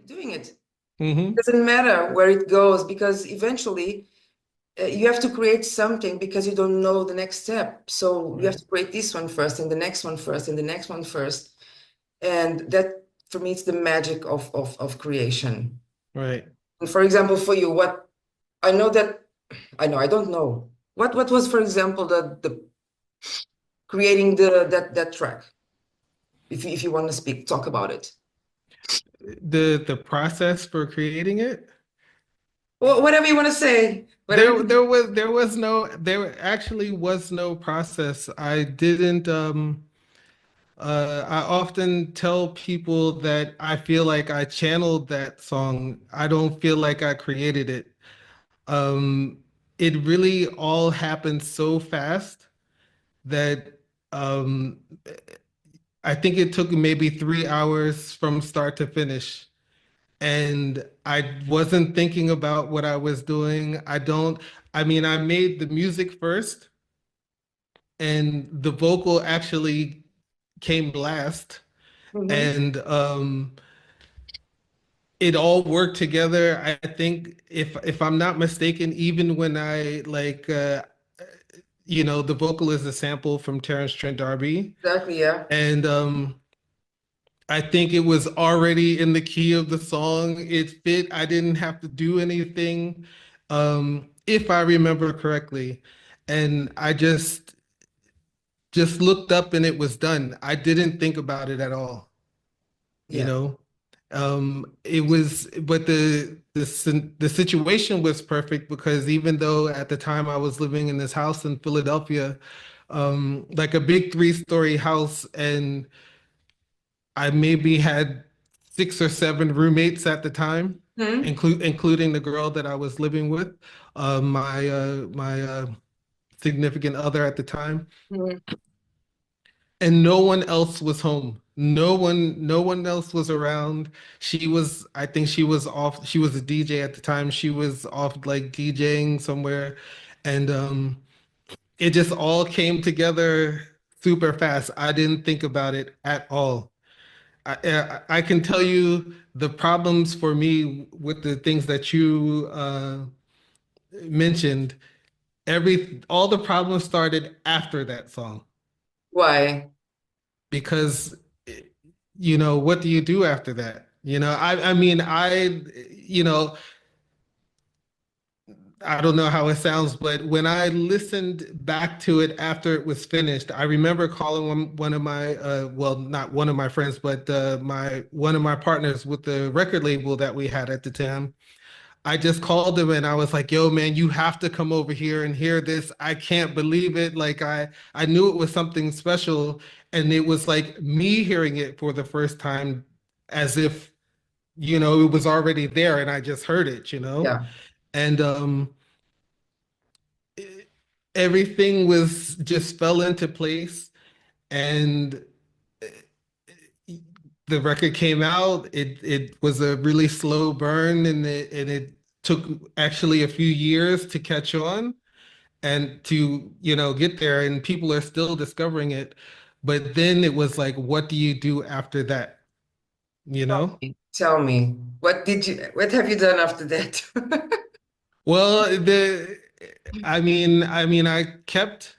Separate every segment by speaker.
Speaker 1: doing it.
Speaker 2: Mm-hmm.
Speaker 1: Doesn't matter where it goes, because eventually you have to create something because you don't know the next step. So you have
Speaker 2: Right.
Speaker 1: to create this one first, and the next one first, and the next one first. And that, for me, it's the magic of creation.
Speaker 2: Right.
Speaker 1: And for example, for you, what I know that I know, I don't know. What was, for example, the creating that track? If you want to speak, talk about it.
Speaker 2: The process for creating it,
Speaker 1: Well, whatever you want to say. Whatever.
Speaker 2: there actually was no process. I didn't I often tell people that I feel like I channeled that song. I don't feel like I created it. Um, it really all happened so fast that um, I think it took maybe 3 hours from start to finish. And I wasn't thinking about what I was doing. I mean, I made the music first, and the vocal actually came last.
Speaker 1: Mhm.
Speaker 2: And it all worked together. I think if I'm not mistaken, even when I the vocal is a sample from Terence Trent D'Arby.
Speaker 1: Exactly, yeah.
Speaker 2: And I think it was already in the key of the song. It fit. I didn't have to do anything, if I remember correctly. And I just looked up and it was done. I didn't think about it at all, you
Speaker 1: Yeah.
Speaker 2: know. It was, but the situation was perfect because even though at the time I was living in this house in Philadelphia, like a big 3-story house, and I maybe had 6 or 7 roommates at the time,
Speaker 1: Mhm.
Speaker 2: including the girl that I was living with, my significant other at the time,
Speaker 1: Mhm.
Speaker 2: and no one else was home. No one else was around. I think she was off. She was a DJ at the time. She was off like DJing somewhere, and it just all came together super fast. I didn't think about it at all. I can tell you the problems for me with the things that you mentioned. All the problems started after that song
Speaker 1: Why?
Speaker 2: because what do you do after that? I mean you know I don't know how it sounds, but when I listened back to it after it was finished, I remember calling one of my well, not one of my friends, but my one of my partners with the record label that we had at the time. I just called him and I was like, "Yo, man, you have to come over here and hear this. I can't believe it. Like I knew it was something special, and it was like me hearing it for the first time, as if it was already there and I just heard it.
Speaker 1: Yeah.
Speaker 2: And everything was just fell into place, and the record came out. It was a really slow burn, and it took actually a few years to catch on and to get there, and people are still discovering it. But then it was like, what do you do after that? You know?
Speaker 1: Tell me, what have you done after that?
Speaker 2: Well, I kept.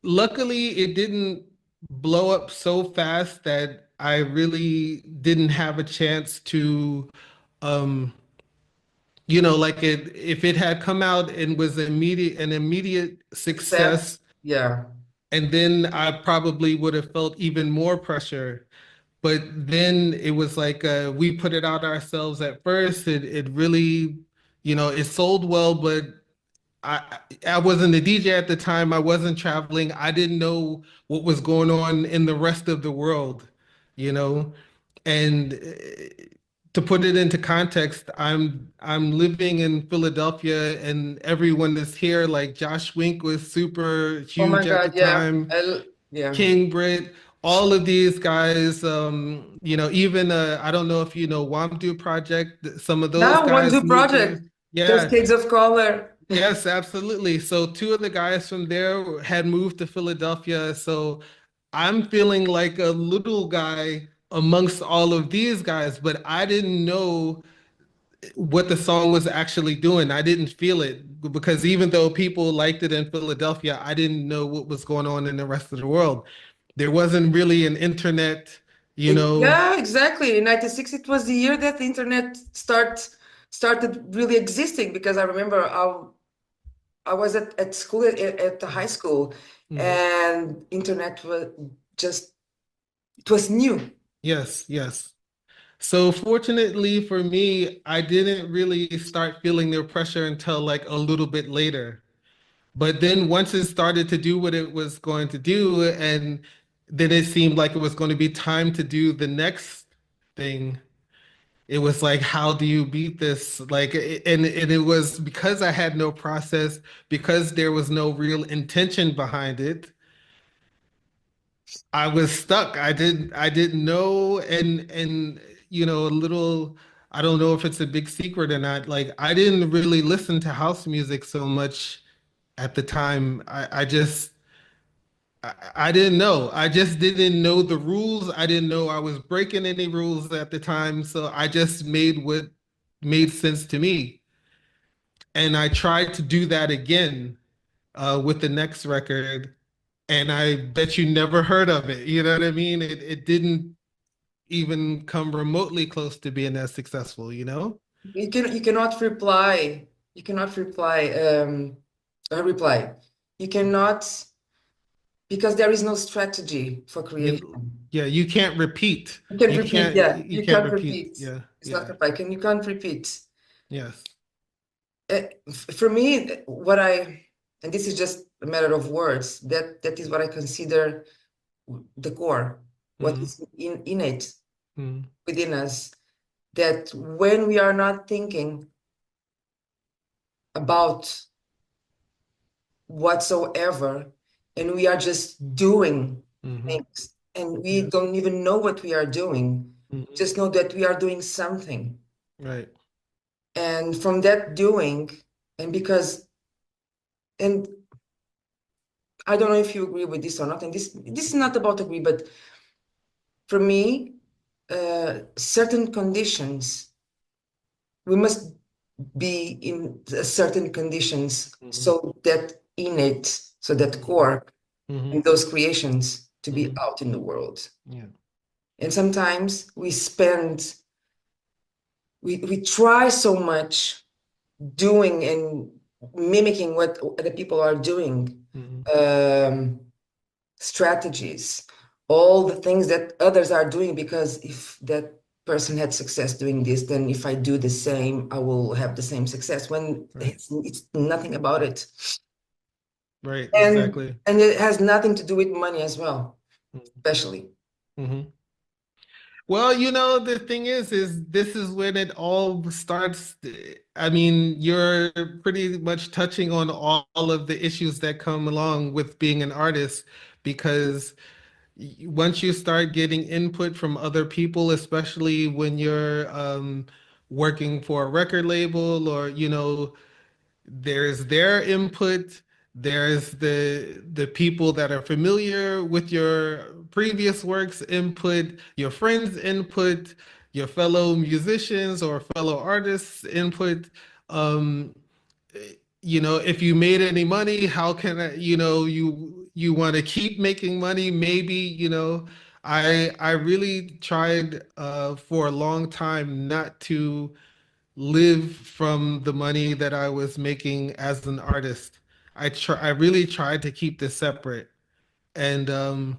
Speaker 2: Luckily, it didn't blow up so fast that I really didn't have a chance to, um, like if it had come out and was an immediate
Speaker 1: Success?
Speaker 2: success,
Speaker 1: Yeah.
Speaker 2: and then I probably would have felt even more pressure. But then it was like we put it out ourselves at first. It really, it sold well, but I wasn't a DJ at the time. I wasn't traveling. I didn't know what was going on in the rest of the world, you know. And to put it into context, I'm living in Philadelphia, and everyone is here. Like Josh Wink was super
Speaker 1: Oh my
Speaker 2: huge at the
Speaker 1: God, yeah.
Speaker 2: time.
Speaker 1: Yeah.
Speaker 2: King Britt, all of these guys. Even I don't know if you know Wamdu Project. Some of those
Speaker 1: Now, one
Speaker 2: guys
Speaker 1: do
Speaker 2: moved here.
Speaker 1: project.
Speaker 2: Yeah.
Speaker 1: Cascades of Color.
Speaker 2: Yes, absolutely. So 2 of the guys from there had moved to Philadelphia. So I'm feeling like a little guy amongst all of these guys, but I didn't know what the song was actually doing. I didn't feel it because even though people liked it in Philadelphia, I didn't know what was going on in the rest of the world. There wasn't really an internet, you know.
Speaker 1: Yeah, exactly. In 96, it was the year that the internet started really existing because I remember I was at school at the high school
Speaker 2: Mhm.
Speaker 1: and internet was just it was new.
Speaker 2: Yes, yes. So fortunately for me, I didn't really start feeling the pressure until like a little bit later. But then once it started to do what it was going to do, and then it seemed like it was going to be time to do the next thing, it was like, how do you beat this? Like, and it was because I had no process, because there was no real intention behind it. I was stuck. I didn't know, and a little. I don't know if it's a big secret or not. Like, I didn't really listen to house music so much at the time. I didn't know. I just didn't know the rules. I didn't know I was breaking any rules at the time. So I just made what made sense to me. And I tried to do that again with the next record. And I bet you never heard of it. You know what I mean? It didn't even come remotely close to being as successful, you know?
Speaker 1: You cannot reply. You cannot reply. You cannot because there is no strategy for
Speaker 2: You,
Speaker 1: creation.
Speaker 2: yeah, you can't repeat.
Speaker 1: You can
Speaker 2: You
Speaker 1: repeat,
Speaker 2: can't
Speaker 1: yeah.
Speaker 2: you
Speaker 1: You
Speaker 2: can't
Speaker 1: can't
Speaker 2: repeat.
Speaker 1: repeat.
Speaker 2: Yeah,
Speaker 1: It's not
Speaker 2: yeah.
Speaker 1: reply. You can't repeat.
Speaker 2: Yes.
Speaker 1: For me, and this is just a matter of words, that is what I consider the core, what
Speaker 2: Mm-hmm.
Speaker 1: is innate within us, that when we are not thinking about whatsoever, and we are just doing
Speaker 2: Mm-hmm.
Speaker 1: things, and we
Speaker 2: Yeah.
Speaker 1: don't even know what we are doing,
Speaker 2: Mm-hmm.
Speaker 1: just know that we are doing something.
Speaker 2: Right.
Speaker 1: And from that doing, and because, and I don't know if you agree with this or not, and this is not about agree, but for me, certain conditions, we must be in certain conditions
Speaker 2: Mm-hmm.
Speaker 1: so that innate, so that core
Speaker 2: Mm-hmm.
Speaker 1: in those creations to be
Speaker 2: Mm-hmm.
Speaker 1: out in the world.
Speaker 2: Yeah.
Speaker 1: And sometimes we try so much doing and mimicking what other people are doing,
Speaker 2: Mm-hmm.
Speaker 1: um, strategies, all the things that others are doing, because if that person had success doing this, then if I do the same, I will have the same success, when
Speaker 2: Right.
Speaker 1: it's nothing about it.
Speaker 2: Right.
Speaker 1: And
Speaker 2: Exactly.
Speaker 1: and it has nothing to do with money as well, especially.
Speaker 2: Mm-hmm. Well, the thing is this is when it all starts. I mean, you're pretty much touching on all of the issues that come along with being an artist because once you start getting input from other people, especially when you're working for a record label or, there's their input, there's the people that are familiar with your previous works input, your friends input, your fellow musicians or fellow artists input. um if you made any money, how can I, you want to keep making money, maybe, I really tried for a long time not to live from the money that I was making as an artist. I really tried to keep this separate. And but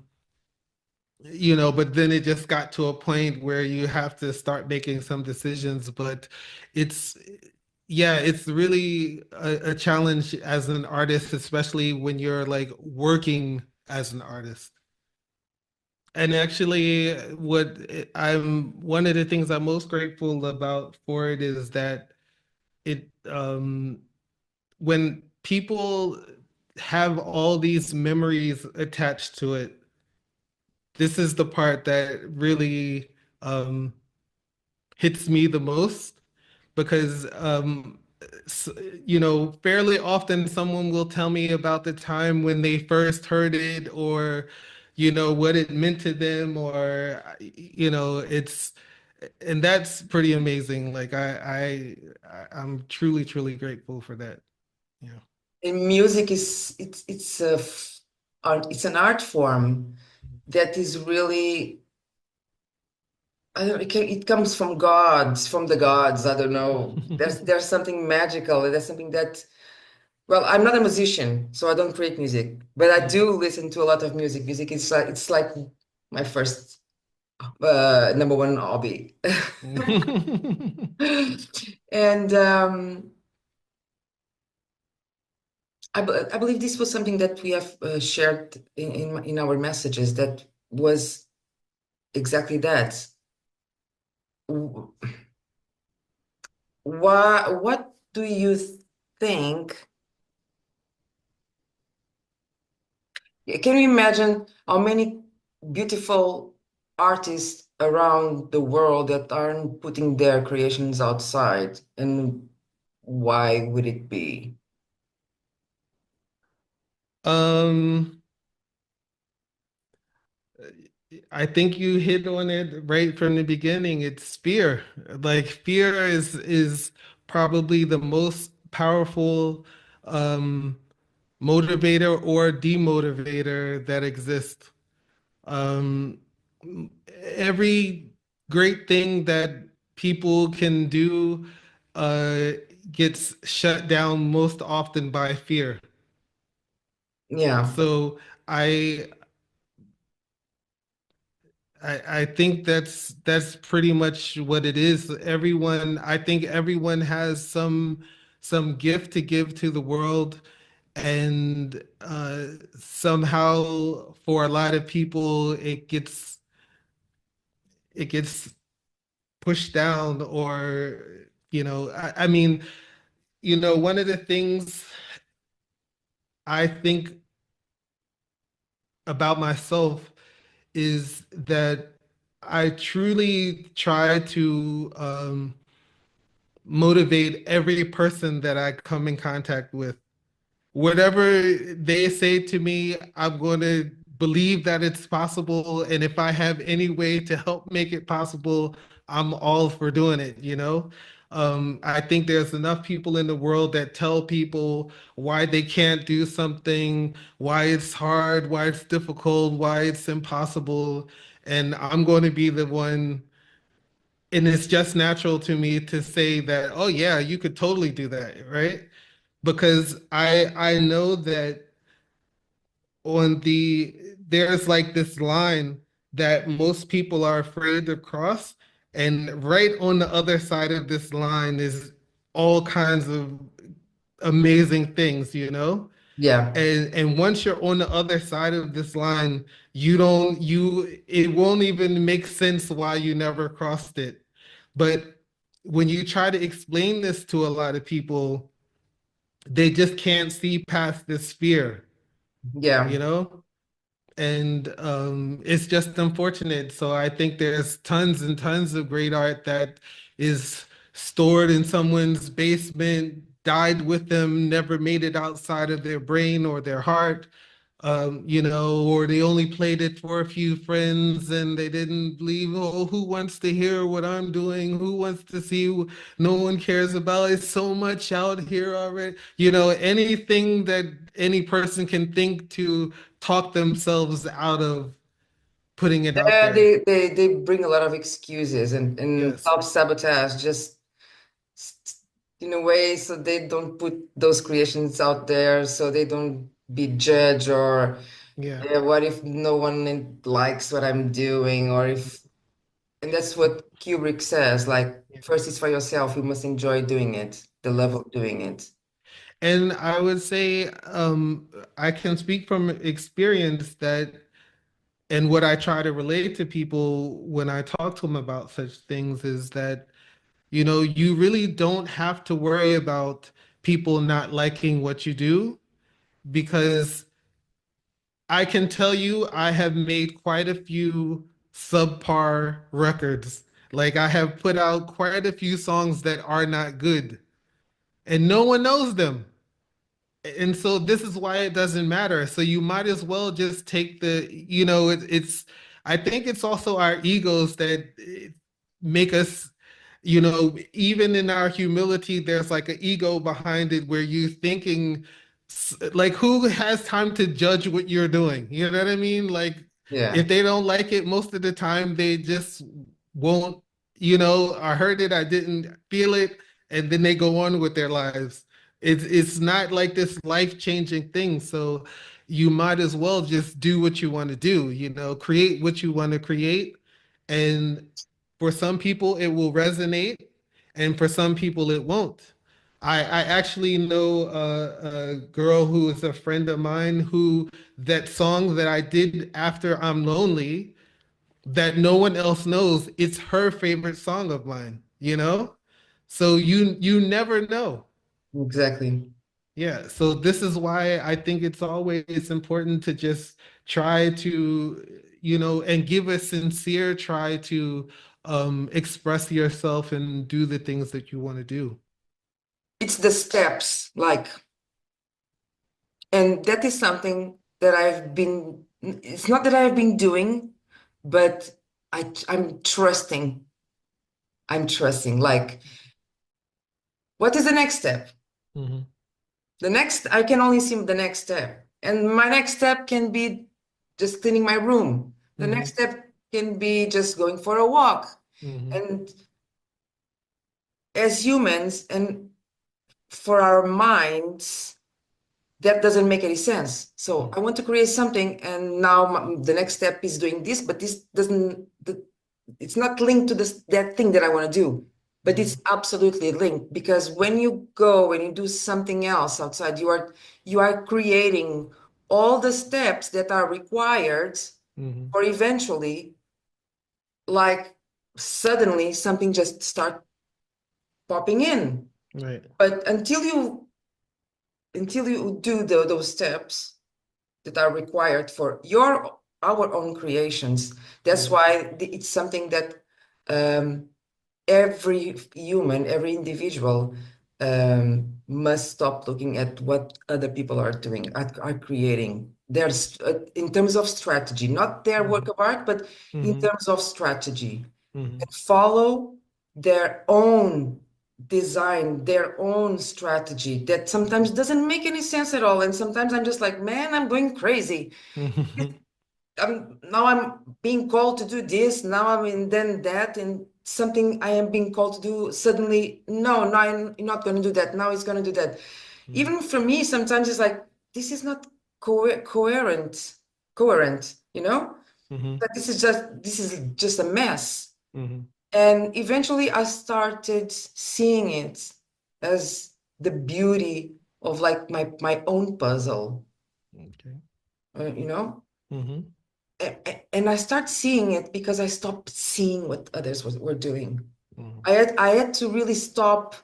Speaker 2: then it just got to a point where you have to start making some decisions. But it's yeah, it's really a challenge as an artist, especially when you're like working as an artist. And actually, I'm one of the things I'm most grateful about for it is that it when people have all these memories attached to it, this is the part that really hits me the most because s- fairly often someone will tell me about the time when they first heard it, or what it meant to them, or it's and that's pretty amazing. Like I'm truly, truly grateful for that. Yeah.
Speaker 1: And music is it's an art form that is really, I don't, it comes from gods, from the gods. I don't know. There's something magical. There's something that, well, I'm not a musician, so I don't create music, but I do listen to a lot of music. Music is like, it's like my first number one hobby. And I believe this was something that we have shared in our messages, that was exactly that. W- what do you think? Can you imagine how many beautiful artists around the world that aren't putting their creations outside? And why would it be?
Speaker 2: Um, I think you hit on it right from the beginning. It's fear. Like fear is probably the most powerful motivator or demotivator that exists. Um, every great thing that people can do uh, gets shut down most often by fear.
Speaker 1: Yeah,
Speaker 2: So I I think that's pretty much what it is. I think everyone has some gift to give to the world, and somehow for a lot of people it gets pushed down, or I mean, one of the things I think about myself is that I truly try to motivate every person that I come in contact with. Whatever they say to me, I'm going to believe that it's possible. And if I have any way to help make it possible, I'm all for doing it. I think there's enough people in the world that tell people why they can't do something, why it's hard, why it's difficult, why it's impossible. And I'm going to be the one, and it's just natural to me to say that, oh yeah, you could totally do that, right? Because I know that there's like this line that most people are afraid to cross, and right on the other side of this line is all kinds of amazing things.
Speaker 1: yeah,
Speaker 2: And once you're on the other side of this line, it won't even make sense why you never crossed it. But when you try to explain this to a lot of people, they just can't see past this fear, you
Speaker 1: yeah.
Speaker 2: know? And it's just unfortunate. So I think there's tons and tons of great art that is stored in someone's basement, died with them, never made it outside of their brain or their heart, or they only played it for a few friends and they didn't believe, oh, who wants to hear what I'm doing? Who wants to see? No one cares about it. So much out here already. Anything that any person can think to talk themselves out of putting it out there.
Speaker 1: They bring a lot of excuses and
Speaker 2: Yes.
Speaker 1: self-sabotage, just in a way, so they don't put those creations out there, so they don't be judged, or
Speaker 2: Yeah.
Speaker 1: what if no one likes what I'm doing, or if, and that's what Kubrick says, like,
Speaker 2: Yeah.
Speaker 1: first it's for yourself, you must enjoy doing it, the love of doing it.
Speaker 2: And I would say I can speak from experience that, and what I try to relate to people when I talk to them about such things is that, you really don't have to worry about people not liking what you do, because I can tell you I have made quite a few subpar records. Like I have put out quite a few songs that are not good, and no one knows them. And so this is why it doesn't matter. So you might as well just take it's, I think it's also our egos that make us, even in our humility, there's like an ego behind it where you thinking like who has time to judge what you're doing? You know what I mean? Like
Speaker 1: Yeah.
Speaker 2: if they don't like it, most of the time they just won't, I heard it, I didn't feel it, and then they go on with their lives. It's not like this life-changing thing. So you might as well just do what you want to do, create what you want to create. And for some people it will resonate, and for some people it won't. I actually know a girl who is a friend of mine who that song that I did after I'm lonely that no one else knows, it's her favorite song of mine. So you never know.
Speaker 1: Exactly.
Speaker 2: Yeah, so this is why I think it's always important to just try to, and give a sincere try to express yourself and do the things that you want to do.
Speaker 1: It's the steps, like, and that is something that it's not that I've been doing, but I'm trusting. I'm trusting. Like, what is the next step?
Speaker 2: Hmm.
Speaker 1: I can only see the next step. And my next step can be just cleaning my room. The
Speaker 2: Hmm.
Speaker 1: next step can be just going for a walk.
Speaker 2: Hmm.
Speaker 1: And as humans and for our minds, that doesn't make any sense. So I want to create something, and now the next step is doing this, but this doesn't, it's not linked to that thing that I want to do, but it's absolutely linked, because when you go and you do something else outside, you are creating all the steps that are required
Speaker 2: Hmm.
Speaker 1: for eventually, like, suddenly something just start popping in.
Speaker 2: Right.
Speaker 1: But until you do those steps that are required for our own creations. That's why it's something that um, every human, every individual must stop looking at what other people are doing, are creating. There's in terms of strategy, not their work of art, but in
Speaker 2: Hmm.
Speaker 1: terms of strategy,
Speaker 2: Hmm.
Speaker 1: and follow their own design, their own strategy that sometimes doesn't make any sense at all. And sometimes I'm just like, man, I'm going crazy.
Speaker 2: Hmm.
Speaker 1: Now I'm being called to do this, now I'm in then that, and something I am being called to do suddenly, no, I'm not going to do that. Now it's going to do that. Even for me, sometimes it's like, this is not coherent,
Speaker 2: Hmm.
Speaker 1: but this is just a mess.
Speaker 2: Hmm.
Speaker 1: And eventually I started seeing it as the beauty of, like, my own puzzle,
Speaker 2: Okay.
Speaker 1: uh, you know?
Speaker 2: Hmm.
Speaker 1: And I start seeing it because I stopped seeing what others were doing.
Speaker 2: Hmm.
Speaker 1: I had to really stop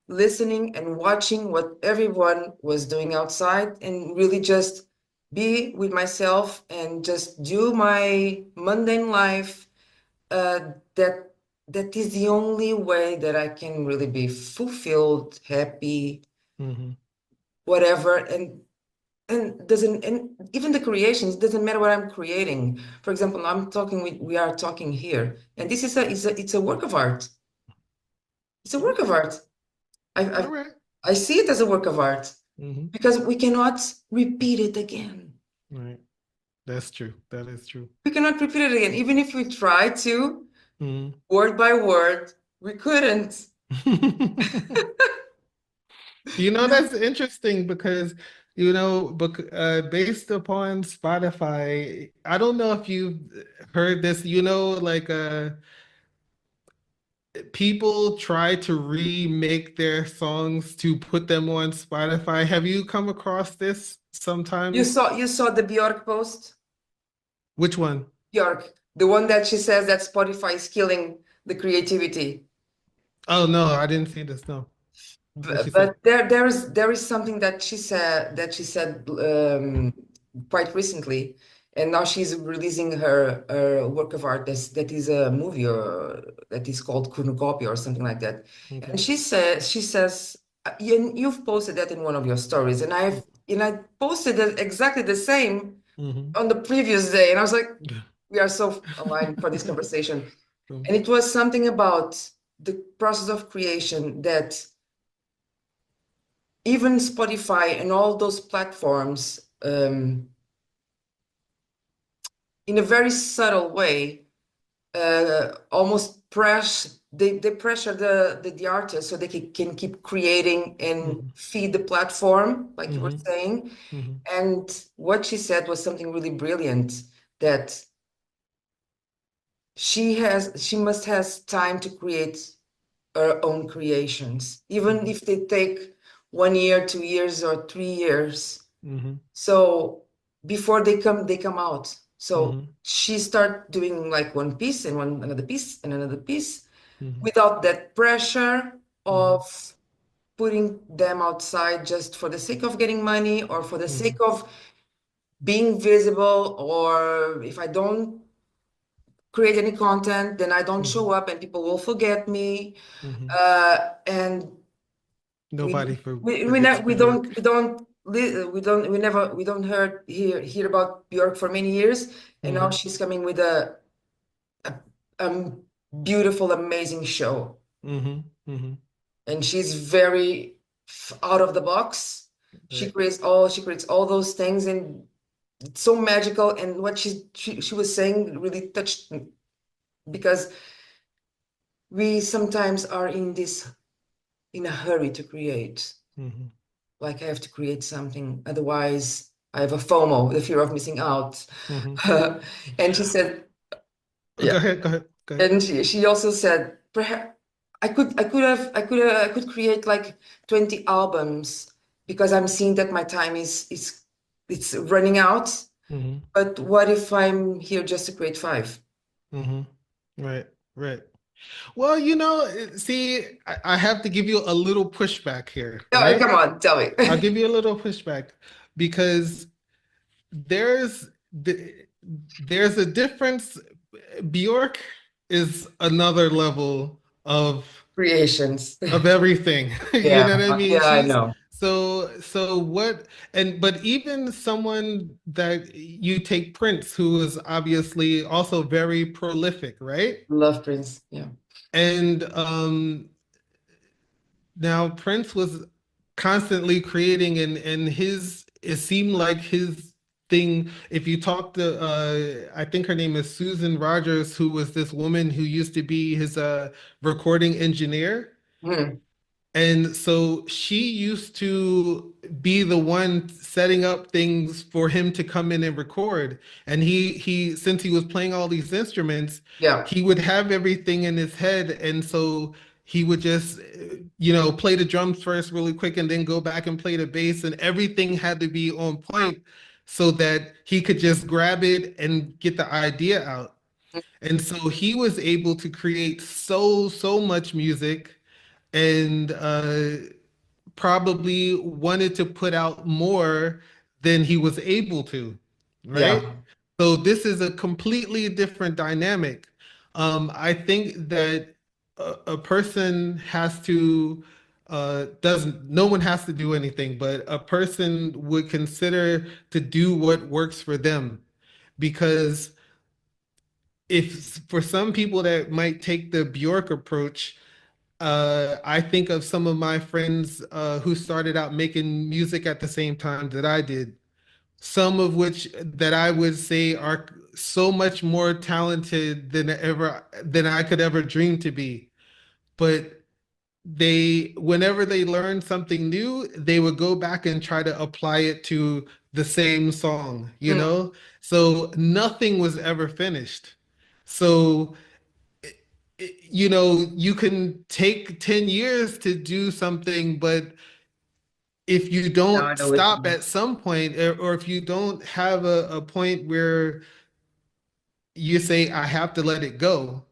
Speaker 1: listening and watching what everyone was doing outside, and really just be with myself and just do my mundane life. That is the only way that I can really be fulfilled, happy,
Speaker 2: Hmm.
Speaker 1: whatever. And even the creations, doesn't matter what I'm creating. For example, we are talking here, and this it's a work of art. It's a work of
Speaker 2: Okay.
Speaker 1: art. I
Speaker 2: All
Speaker 1: I,
Speaker 2: right.
Speaker 1: I see it as a work of art,
Speaker 2: Hmm.
Speaker 1: because we cannot repeat it again.
Speaker 2: Right. That's true. That is true.
Speaker 1: We cannot repeat it again, even if we try to,
Speaker 2: Mhm.
Speaker 1: word by word. We couldn't.
Speaker 2: That's interesting because, based upon Spotify, I don't know if you've heard this, like people try to remake their songs to put them on Spotify. Have you come across this
Speaker 1: You
Speaker 2: sometimes?
Speaker 1: saw you saw the Bjork post?
Speaker 2: Which one?
Speaker 1: Bjork, the one that she says that Spotify is killing the creativity.
Speaker 2: Oh no, I didn't see this. No. What she
Speaker 1: But
Speaker 2: said.
Speaker 1: there is something that she said quite recently, and now she's releasing her work of art that is a movie, or that is called Cornucopia or something like that. And
Speaker 2: Okay.
Speaker 1: she says, you've posted that in one of your stories, and I posted it exactly the same
Speaker 2: Mm-hmm.
Speaker 1: on the previous day, and I was like, we are so aligned for this conversation. And it was something about the process of creation that even Spotify and all those platforms, in a very subtle way, almost they pressure the artist so they can keep creating and
Speaker 2: Mm-hmm.
Speaker 1: feed the platform, like you were
Speaker 2: Mm-hmm.
Speaker 1: saying.
Speaker 2: Mm-hmm.
Speaker 1: And what she said was something really brilliant, that she must has time to create her own creations, even if they take 1 year, 2 years, or 3 years.
Speaker 2: Mm-hmm.
Speaker 1: So before they come out. So
Speaker 2: Mm-hmm.
Speaker 1: she start doing like one piece and another piece and another piece
Speaker 2: Mm-hmm.
Speaker 1: without that pressure
Speaker 2: Mm-hmm.
Speaker 1: of putting them outside just for the sake of getting money or for the
Speaker 2: Mm-hmm.
Speaker 1: sake of being visible, or if I don't create any content, then I don't show up and people will forget me.
Speaker 2: Mm-hmm.
Speaker 1: And we
Speaker 2: Nobody
Speaker 1: we
Speaker 2: forgets
Speaker 1: ne- we
Speaker 2: Bjork.
Speaker 1: don't we don't li- we don't hear about Björk for many years, and now
Speaker 2: Mm-hmm.
Speaker 1: she's coming with a, a beautiful, amazing show,
Speaker 2: Mm-hmm. Mm-hmm.
Speaker 1: and she's very out of the box.
Speaker 2: Right.
Speaker 1: She creates all those things, and it's so magical. And what she was saying really touched me, because we sometimes are in a hurry to create.
Speaker 2: Mm-hmm.
Speaker 1: Like I have to create something, otherwise I have a FOMO, the fear of missing out.
Speaker 2: Mm-hmm.
Speaker 1: And she said,
Speaker 2: Oh, go
Speaker 1: yeah.
Speaker 2: ahead. Go ahead. Go ahead.
Speaker 1: And she also said, perhaps I could create like 20 albums, because I'm seeing that my time is it's running out.
Speaker 2: Mm-hmm.
Speaker 1: But what if I'm here just to create five?
Speaker 2: Mm-hmm. Right. Right. Well, see, I have to give you a little pushback here,
Speaker 1: Oh,
Speaker 2: right?
Speaker 1: come on, tell me.
Speaker 2: I'll give you a little pushback because there's there's a difference. Bjork is another level
Speaker 1: Creations.
Speaker 2: of everything. You know
Speaker 1: Yeah,
Speaker 2: what I mean?
Speaker 1: yeah, I
Speaker 2: She's
Speaker 1: know.
Speaker 2: so what but even someone that you take Prince, who is obviously also very prolific, right?
Speaker 1: Love Prince. Yeah.
Speaker 2: And now Prince was constantly creating and his it seemed like his thing. If you talk to I think her name is Susan Rogers, who was this woman who used to be his recording engineer.
Speaker 1: Hmm.
Speaker 2: And so she used to be the one setting up things for him to come in and record. And he since he was playing all these instruments,
Speaker 1: Yeah.
Speaker 2: he would have everything in his head. And so he would just, play the drums first really quick and then go back and play the bass. And everything had to be on point so that he could just grab it and get the idea out. And so he was able to create so much music and probably wanted to put out more than he was able to, right?
Speaker 1: Yeah.
Speaker 2: So this is a completely different dynamic. I think that a person has to doesn't no one has to do anything, but a person would consider to do what works for them. Because if for some people that might take the Bjork approach, I think of some of my friends who started out making music at the same time that I did, some of which that I would say are so much more talented than I could ever dream to be. But whenever they learned something new, they would go back and try to apply it to the same song, you
Speaker 1: Mm.
Speaker 2: know? So nothing was ever finished. So you can take 10 years to do something, but if you
Speaker 1: No, I
Speaker 2: don't
Speaker 1: know what you
Speaker 2: stop
Speaker 1: mean.
Speaker 2: at some point, or if you don't have a point where you say, I have to let it go,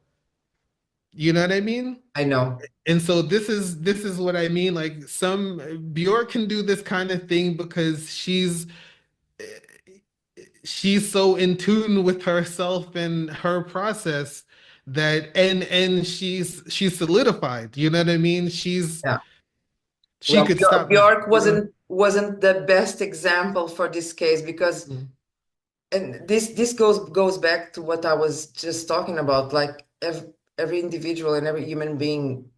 Speaker 2: you know what I mean?
Speaker 1: I know.
Speaker 2: And so this is what I mean. Like some Bjork can do this kind of thing because she's so in tune with herself and her process that and she's solidified, you know what I mean? She's
Speaker 1: Yeah.
Speaker 2: She could stop that,
Speaker 1: Bjork
Speaker 2: you know?
Speaker 1: wasn't the best example for this case because,
Speaker 2: Mm.
Speaker 1: and this goes back to what I was just talking about. Like every individual and every human being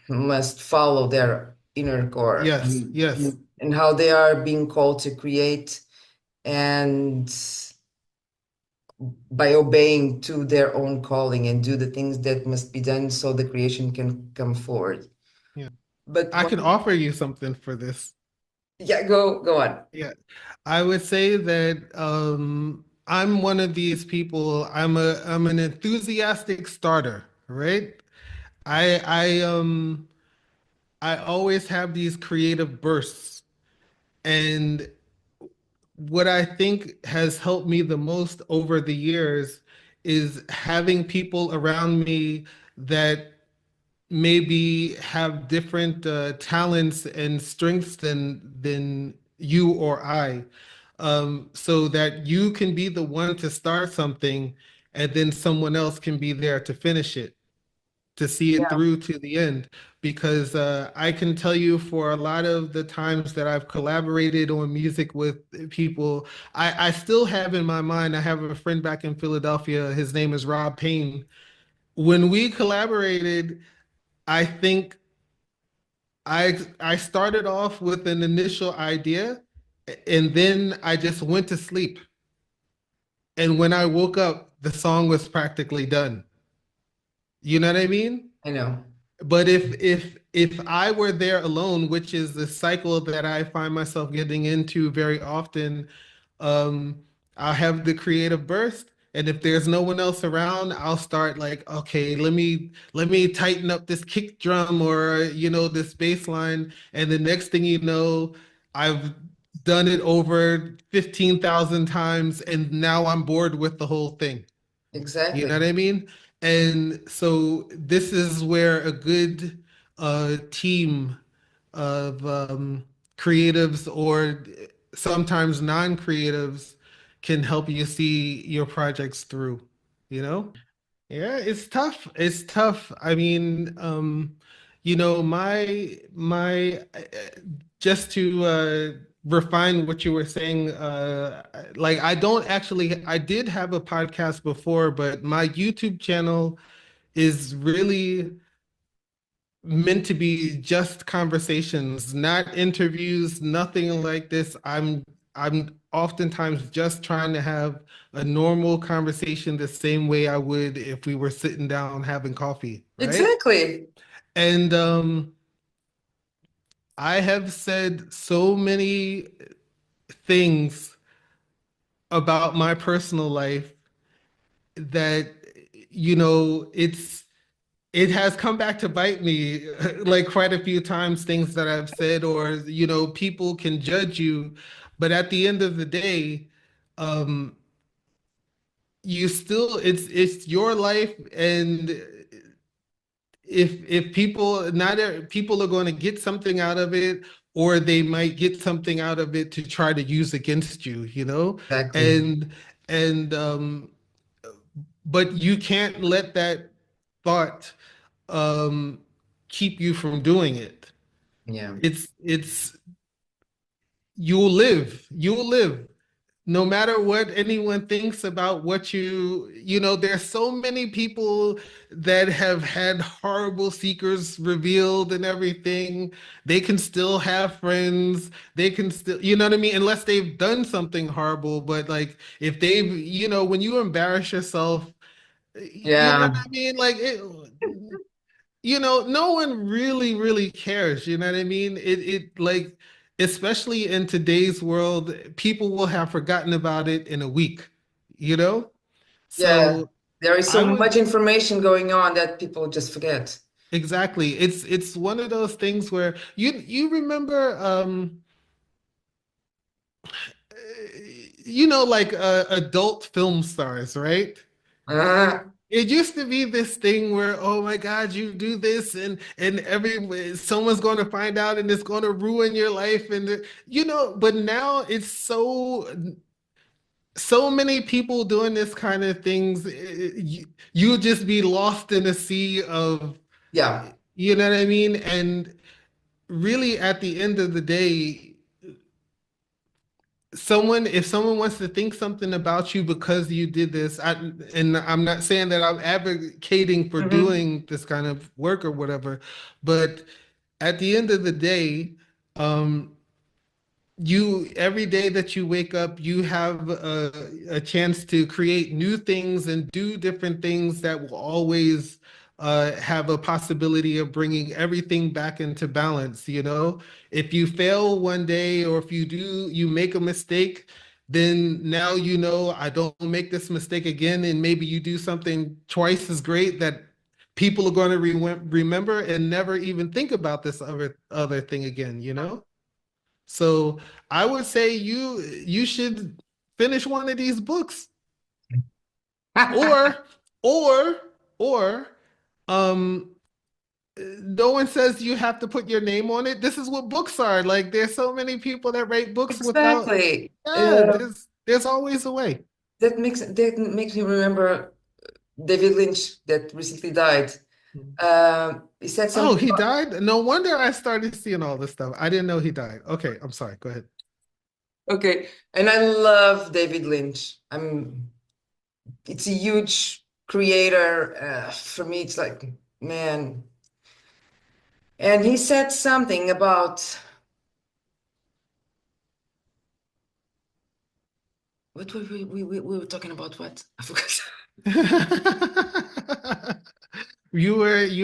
Speaker 1: must follow their inner core
Speaker 2: Yes, yes.
Speaker 1: and how they are being called to create, and by obeying to their own calling and do the things that must be done so the creation can come forward.
Speaker 2: Yeah.
Speaker 1: But
Speaker 2: I could offer you something for this.
Speaker 1: yeah, go on.
Speaker 2: Yeah. I would say that I'm one of these people. I'm an enthusiastic starter, right? I always have these creative bursts. And what I think has helped me the most over the years is having people around me that maybe have different talents and strengths than you or I, so that you can be the one to start something, and then someone else can be there to finish it, to see it
Speaker 1: Yeah,
Speaker 2: through to the end. Because I can tell you, for a lot of the times that I've collaborated on music with people, I still have in my mind. I have a friend back in Philadelphia. His name is Rob Payne. When we collaborated, I think I started off with an initial idea, and then I just went to sleep. And when I woke up, the song was practically done. You know what I mean?
Speaker 1: I know.
Speaker 2: But if I were there alone, which is the cycle that I find myself getting into very often, um, I'll have the creative burst, and if there's no one else around, I'll start like, okay, let me tighten up this kick drum, or this bass line, and the next thing you know, I've done it over 15,000 times, and now I'm bored with the whole thing. You
Speaker 1: Exactly.
Speaker 2: know what I mean? And so this is where a good team of creatives, or sometimes non-creatives, can help you see your projects through, you know? Yeah, it's tough. It's tough. I mean, my just to refine what you were saying, like I did have a podcast before, but my YouTube channel is really meant to be just conversations, not interviews, nothing like this. I'm oftentimes just trying to have a normal conversation the same way I would if we were sitting down having coffee, right?
Speaker 1: Exactly.
Speaker 2: And I have said so many things about my personal life that it has come back to bite me like quite a few times, things that I've said, or people can judge you, but at the end of the day, um you still it's your life. And if people not people are going to get something out of it, or they might get something out of it to try to use against you.
Speaker 1: Exactly.
Speaker 2: And but you can't let that thought um keep you from doing it.
Speaker 1: Yeah.
Speaker 2: It's you'll live no matter what anyone thinks about what there's so many people that have had horrible secrets revealed and everything. They can still have friends. They can still, you know what I mean, unless they've done something horrible. But like, if they've, when you embarrass yourself, you know what
Speaker 1: Yeah.
Speaker 2: I mean, like no one really, really cares. You know what I mean? It like, especially in today's world, people will have forgotten about it in a week, you know?
Speaker 1: Yeah.
Speaker 2: So
Speaker 1: There is so
Speaker 2: I would
Speaker 1: much information going on that people just forget.
Speaker 2: exactly. It's one of those things where you remember like adult film stars, right?
Speaker 1: Ah,
Speaker 2: It used to be this thing where, oh my God, you do this, and someone's going to find out, and it's going to ruin your life, and but now it's so many people doing this kind of things. You'll just be lost in a sea of,
Speaker 1: yeah.
Speaker 2: you know what I mean? And really at the end of the day, if someone wants to think something about you because you did this, and I'm not saying that I'm advocating for
Speaker 1: Mhm.
Speaker 2: doing this kind of work or whatever, but at the end of the day, um, you every day that you wake up, you have a chance to create new things and do different things that will always have a possibility of bringing everything back into balance. You know, if you fail one day or if you make a mistake, then now you know I don't make this mistake again, and maybe you do something twice as great that people are going to remember and never even think about this other thing again. You know. So I would say you should finish one of these books, or or or um no one says you have to put your name on it. This is what books are. Like there's so many people that write books without,
Speaker 1: Exactly.
Speaker 2: yeah, there's always a way.
Speaker 1: That makes me remember David Lynch that recently died. He said
Speaker 2: Oh,
Speaker 1: something
Speaker 2: he
Speaker 1: about,
Speaker 2: died? No wonder I started seeing all this stuff. I didn't know he died. Okay, I'm sorry. Go ahead.
Speaker 1: okay, and I love David Lynch. It's a huge creator. For me, it's like, man. And he said something about, what were we were talking about what? I forgot.
Speaker 2: You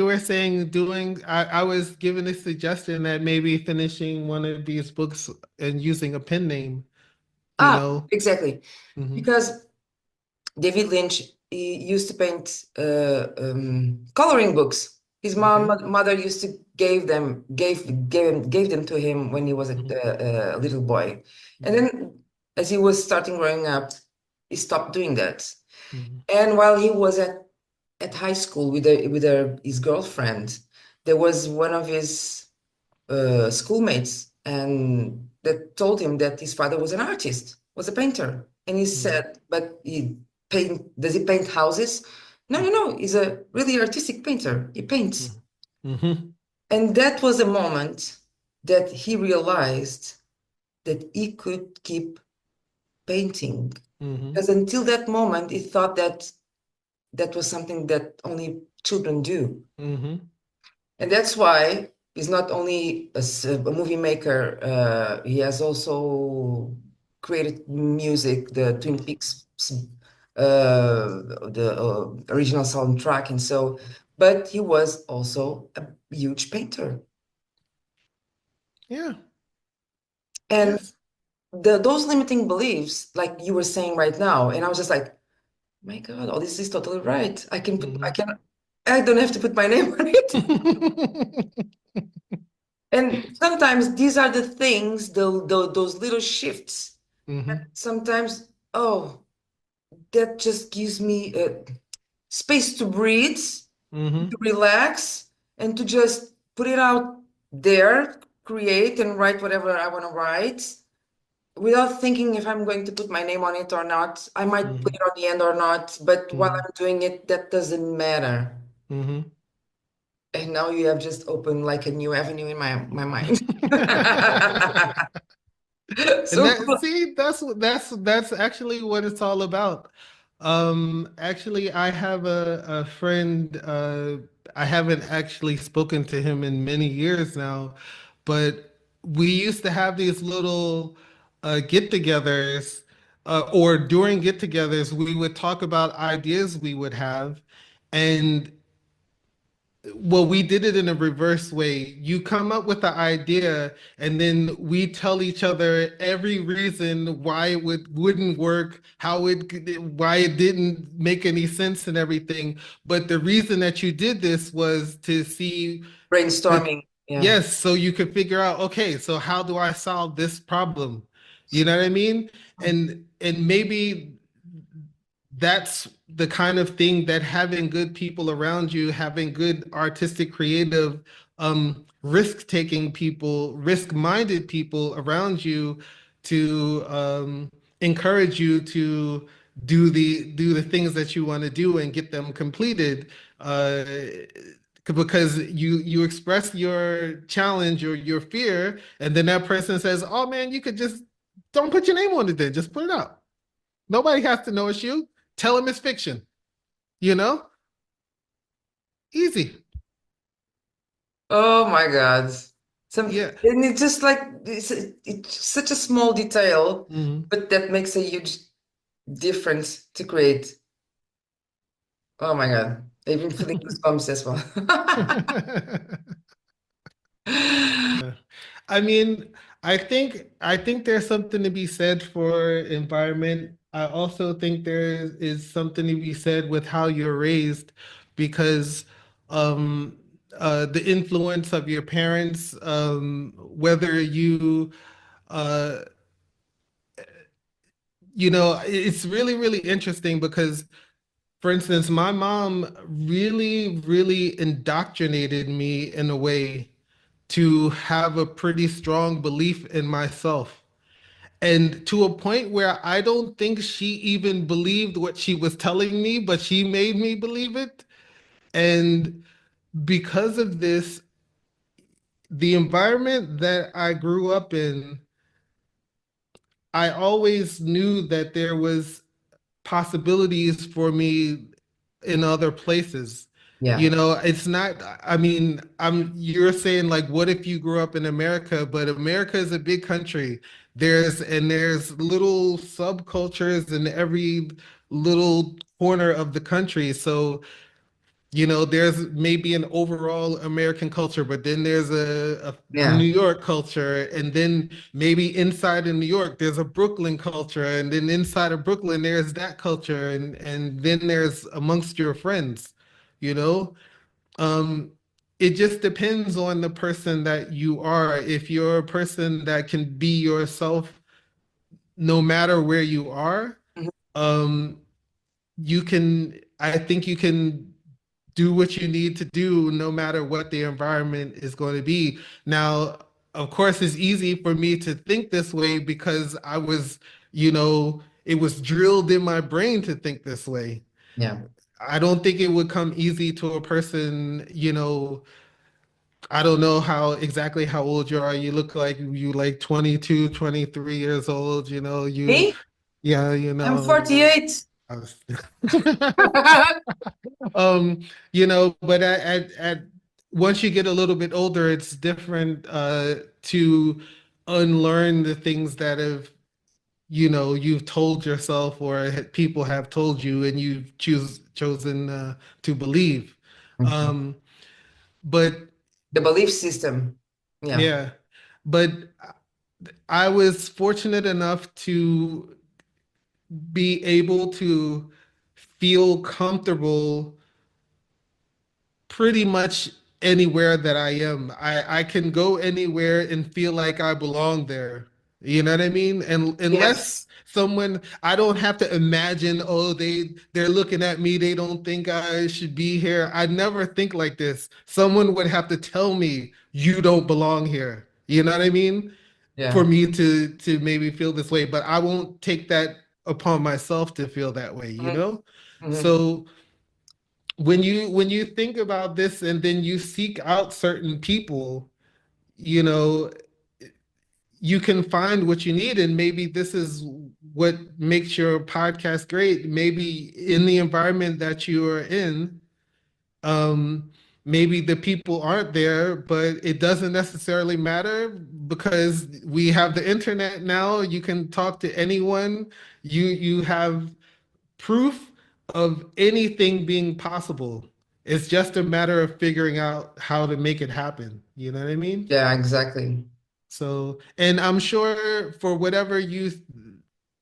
Speaker 2: were saying doing I was given a suggestion that maybe finishing one of these books and using a pen name, you
Speaker 1: Ah,
Speaker 2: know.
Speaker 1: exactly.
Speaker 2: Hmm.
Speaker 1: Because David Lynch, he used to paint coloring books. His
Speaker 2: Okay.
Speaker 1: mother used to gave them to him when he was
Speaker 2: Hmm.
Speaker 1: a little boy, and then as he was starting growing up, he stopped doing that.
Speaker 2: Hmm.
Speaker 1: And while he was at high school his girlfriend, there was one of his schoolmates, and that told him that his father was an artist, was a painter. And he
Speaker 2: Hmm.
Speaker 1: said, but does he paint houses? No, no, no. He's a really artistic painter. He paints.
Speaker 2: Hmm.
Speaker 1: And that was a moment that he realized that he could keep painting.
Speaker 2: Hmm.
Speaker 1: Because until that moment, he thought that that was something that only children do.
Speaker 2: Hmm.
Speaker 1: And that's why he's not only a movie maker, he has also created music, the Twin Peaks, the original soundtrack. And so, but he was also a huge painter.
Speaker 2: Yeah.
Speaker 1: And
Speaker 2: Yes.
Speaker 1: those limiting beliefs, like you were saying right now, and I was just like, my God, all this is totally right.
Speaker 2: Hmm.
Speaker 1: I don't have to put my name on it. And sometimes these are the things, those little shifts.
Speaker 2: Hmm.
Speaker 1: Sometimes, oh, that just gives me space to breathe, to
Speaker 2: Hmm.
Speaker 1: relax, and to just put it out there, create and write whatever I want to write without thinking if I'm going to put my name on it or not. I might put
Speaker 2: Hmm.
Speaker 1: it on the end or not, but while
Speaker 2: Hmm.
Speaker 1: I'm doing it, that doesn't matter.
Speaker 2: Hmm.
Speaker 1: And now you have just opened like a new avenue in my mind.
Speaker 2: And
Speaker 1: So
Speaker 2: that
Speaker 1: cool.
Speaker 2: see, that's actually what it's all about. Actually, I have a friend. I haven't actually spoken to him in many years now, but we used to have these little get-togethers, or during get-togethers, we would talk about ideas we would have, and well, we did it in a reverse way. You come up with the idea, and then we tell each other every reason why wouldn't work, why it didn't make any sense and everything. But the reason that you did this was to see the
Speaker 1: Brainstorming. Yeah.
Speaker 2: yes, so you could figure out, okay, so how do I solve this problem? You know what I mean? And maybe that's the kind of thing that having good people around you, having good artistic, creative, risk-taking people, risk-minded people around you to encourage you to do the things that you want to do and get them completed. Uh, because you express your challenge or your fear, and then that person says, "Oh man, you could just don't put your name on it then. Just put it out. Nobody has to know it's you. Tell them it's fiction. You know, easy.
Speaker 1: Oh my God.
Speaker 2: Yeah.
Speaker 1: And it's just like it's such a small detail,
Speaker 2: Mhm.
Speaker 1: but that makes a huge difference to create. Oh my God. I've been feeling goosebumps as well.
Speaker 2: I mean, I think there's something to be said for environment. I also think there is something to be said with how you're raised, because um, the influence of your parents, whether uh, it's really, really interesting because, for instance, my mom really, really indoctrinated me in a way to have a pretty strong belief in myself. And to a point where I don't think she even believed what she was telling me, but she made me believe it. And because of this, the environment that I grew up in, I always knew that there was possibilities for me in other places.
Speaker 1: Yeah.
Speaker 2: It's not, I mean, you're saying like, what if you grew up in America? But America is a big country. There's little subcultures in every little corner of the country. So there's maybe an overall American culture, but then there's a New
Speaker 1: Yeah.
Speaker 2: York culture, and then maybe inside of New York, there's a Brooklyn culture, and then inside of Brooklyn, there's that culture, and then there's amongst your friends, you know? Um, it just depends on the person that you are. If you're a person that can be yourself no matter where you are,
Speaker 1: Mhm.
Speaker 2: um, I think you can do what you need to do no matter what the environment is going to be. Now, of course, it's easy for me to think this way because it was drilled in my brain to think this way.
Speaker 1: Yeah.
Speaker 2: I don't think it would come easy to a person, I don't know exactly how old you are. You look like you like 22, 23 years old,
Speaker 1: Me?
Speaker 2: yeah,
Speaker 1: I'm 48.
Speaker 2: I was but at once you get a little bit older, it's different to unlearn the things that you've told yourself or people have told you and you've chosen to believe.
Speaker 1: Mhm.
Speaker 2: Um, but
Speaker 1: The belief system. Yeah.
Speaker 2: yeah, but I was fortunate enough to be able to feel comfortable pretty much anywhere that I am. I can go anywhere and feel like I belong there. You know what I mean? And unless
Speaker 1: Yes.
Speaker 2: I don't have to imagine, oh, they're looking at me, they don't think I should be here. I never think like this. Someone would have to tell me you don't belong here. You know what I mean? For
Speaker 1: Yeah.
Speaker 2: me to maybe feel this way, but I won't take that upon myself to feel that way, you
Speaker 1: Mhm.
Speaker 2: know?
Speaker 1: Mhm.
Speaker 2: So when you think about this and then you seek out certain people, you know, you can find what you need. And maybe this is what makes your podcast great. Maybe in the environment that you are in, um, maybe the people aren't there, but it doesn't necessarily matter because we have the internet now. You can talk to anyone. You have proof of anything being possible. It's just a matter of figuring out how to make it happen. You know what I mean?
Speaker 1: Yeah, exactly.
Speaker 2: So, and I'm sure for whatever you